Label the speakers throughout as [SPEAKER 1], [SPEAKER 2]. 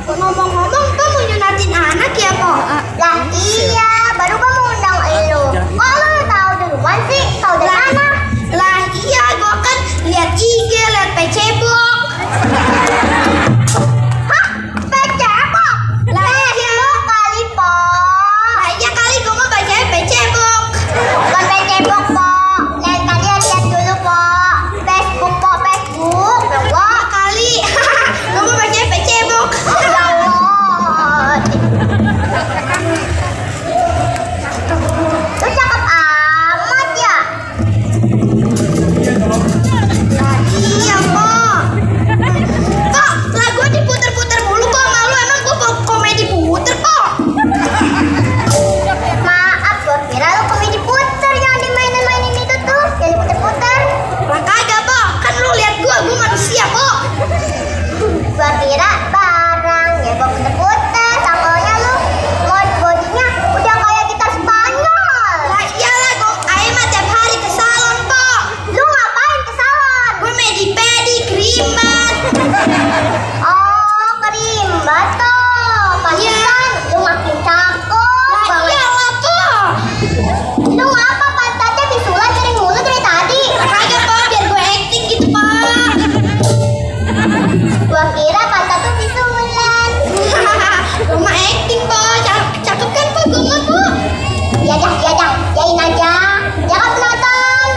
[SPEAKER 1] Ngomong-ngomong, kamu nyunatin anak ya, kok?
[SPEAKER 2] Lah iya, baru kamu undang elu. Kok lu tahu duluan sih? Tahu dari mana?
[SPEAKER 1] Lah iya, gua kan lihat IG, lihat Facebook.
[SPEAKER 2] Hah? Facebook?
[SPEAKER 1] Lah iya.
[SPEAKER 2] Facebook kali, Po.
[SPEAKER 1] Lah iya kali gua mau baca Facebook.
[SPEAKER 2] Bukan Facebook, Po. Lain kalian lihat dulu, Po. Facebook, Po. Facebook. Ya Allah.
[SPEAKER 1] Kali. Gua mau baca Facebook.
[SPEAKER 2] Ya Allah. Lu cakep amat ya.
[SPEAKER 1] Lah iya, kok. Kok lagu diputer-puter mulu kok malu emang gua komedi puter kok.
[SPEAKER 2] Maaf, gua kira lu komedi puter yang dimainin-mainin itu tuh, yang diputer-puter.
[SPEAKER 1] Lah kagak, kok. Kan lu lihat gua manusia kok.
[SPEAKER 2] Gua kira barang, ya gua puter-puter. Tanggalnya lu mod bodinya udah kayak gitar Spanyol.
[SPEAKER 1] Lah iyalah kok ae mah tiap hari ke salon kok.
[SPEAKER 2] Lu ngapain ke salon?
[SPEAKER 1] Gua medi-pedi, krimbat.
[SPEAKER 2] Oh, kerimbat tuh. Pantesan lu makin cakep
[SPEAKER 1] Lah
[SPEAKER 2] banget.
[SPEAKER 1] iyalah kok.
[SPEAKER 2] Lu ngapa pantatnya bisulan dari mulut dari tadi?
[SPEAKER 1] Kagak kok biar gue acting gitu, Pak.
[SPEAKER 2] Gua kira pantat tuh bisulan.
[SPEAKER 1] Rumah acting, Pak. Cakep kan, Pak? Gue mah, Pak.
[SPEAKER 2] Ya dah, yain aja. Ya kan penonton?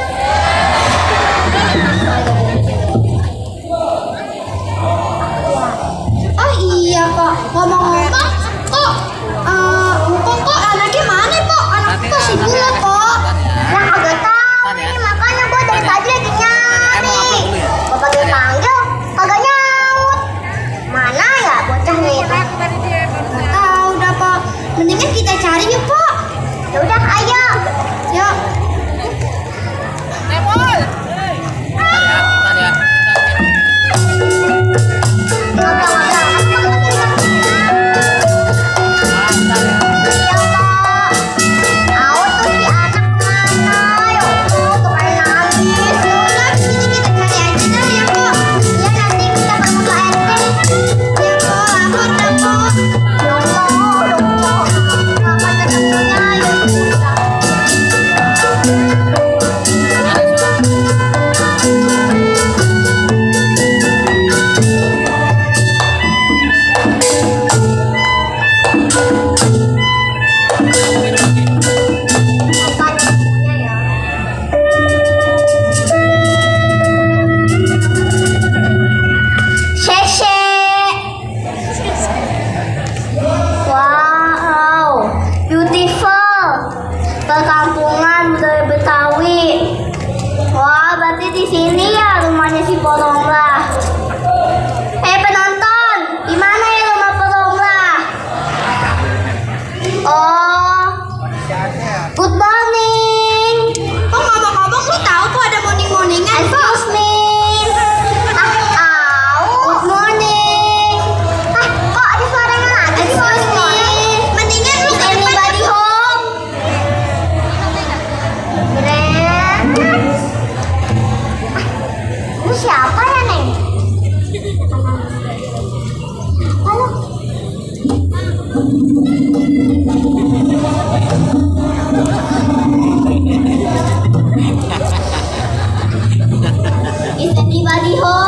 [SPEAKER 1] Oh iya, Pak. Ngomong-ngomong, kok kok anaknya mana, Pak? Anaknya kok si Bula, Pak.
[SPEAKER 2] Nah, kagak tahu nih, makanya gua dari tadi lagi nyari. Gua panggil, kagak nyaut. Mana ya bocahnya itu?
[SPEAKER 1] Nggak tahu dah, Pak. Mendingan kita cari yuk, Pak.
[SPEAKER 2] Ya udah, ayo.
[SPEAKER 1] Yuk. Udah, sini kita cari aja dah ya, Pak. Ya, Pak. Aku udah, Pak.
[SPEAKER 2] Wow, beautiful. Perkampungan budaya Betawi. Wah, berarti di sini ya rumahnya si Poronglah. Penonton, di mana ya rumah Poronglah? Oh, good morning.
[SPEAKER 1] Kok ngomong-ngomong lu tahu kok ada morning-morningan?
[SPEAKER 2] Excuse me. Good morning. Kok ada suaranya lagi?
[SPEAKER 1] Excuse me. Mendingan lu
[SPEAKER 2] Is
[SPEAKER 1] ke depan.
[SPEAKER 2] anybody home? Ren. Ini siapa ya, Neng? Halo. Is anybody home?